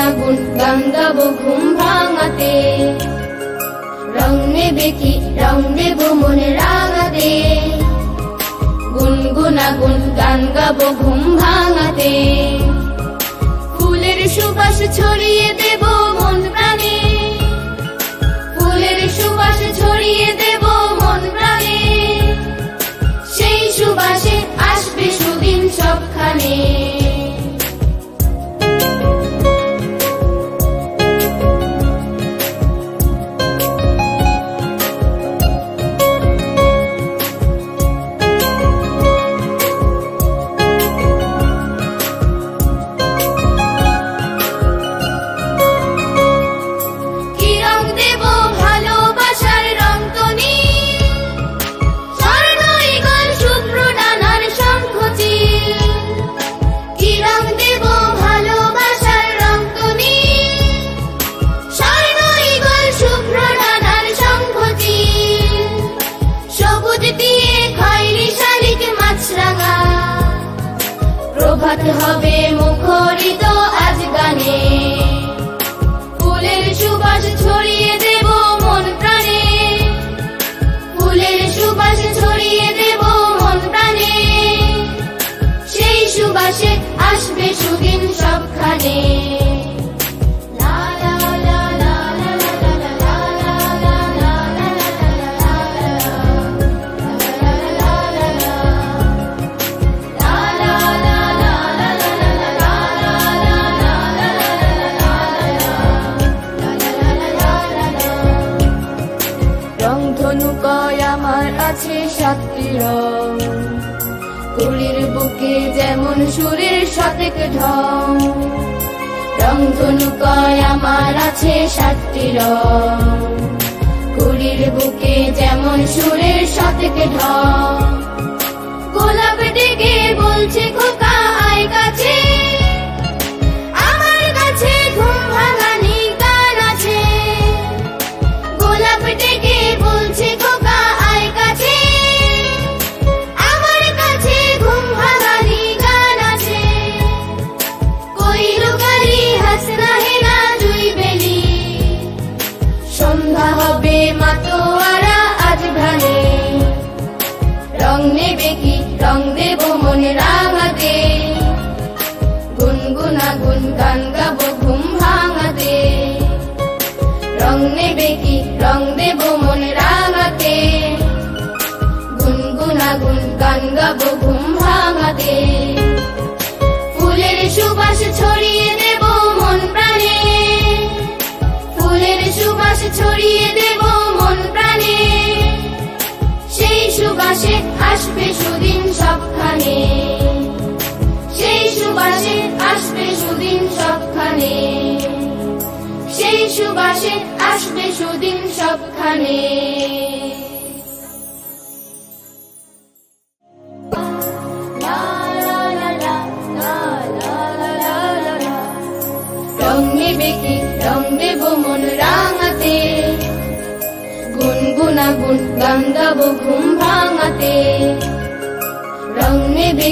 গুনগুনাগুন গান গাবো ঘুম ভাঙাতে। রং নেবে কি রং দেব মনে রাঙাতে, গুনগুনাগুন গান গাবো ঘুম ভাঙাতে। ফুলের সুবাস ছড়িয়ে দেব মন প্রাণে, ফুলের সুবাস ছড়িয়ে দেব মন প্রাণে। সেই সুবাসে আসবে সুদিন সবখানে। প্রভাত হবে মুখরিত আজ গানে, ফুলের সুবাস ছড়িয়ে দেব মন প্রাণে, ফুলের সুবাস ছড়িয়ে দেব মন প্রাণে। সেই সুবাসে আসবে সুদিন সবখানে। রংধনুকয় আমার আছে সাতটি রং, কুড়ির বুকে যেমন সুরের শতেক ঢং। রংধনুকয় আমার আছে সাতটি রং, কুড়ির বুকে যেমন সুরের শতেক ঢং। গোলাপ ডেকে বলছে খোকা আয় কাছে, আমার কাছে ঘুম ভাঙানি গান আছে। গোলাপ ডেকে বলছে খোকা আয় কাছে, আমার কাছে ঘুম ভাঙানি গান আছে। কইল গালি হাসনা হেনা জুই বেলি, সন্ধ্যা হবে মাতোয়ারা আজ ভানে। রং নেবে কি রং দেব মনে রাঙাতে, গুনগুনাগুন গান গাবো ঘুম ভাঙাতে। রং নেবে কি রং দেব মনে রাঙাতে, গুনগুনাগুন গান গাবো ঘুম ভাঙাতে। ফুলের সুবাস ছড়িয়ে দেব মন প্রাণে, ফুলের সুবাস ছড়িয়ে দেব মন প্রাণে। সেই সুবাসে আসবে সুদিন সবখানে, সেই সুবাসে আসবে সুদিন সবখানে, সেই সুবাসে আসবে সুদিন সবখানে। রং নেবে কি রং দেব মন রাঙাতে, গুনগুনাগুন গান গাবো ঘুম ভাঙাতে। রং নেবে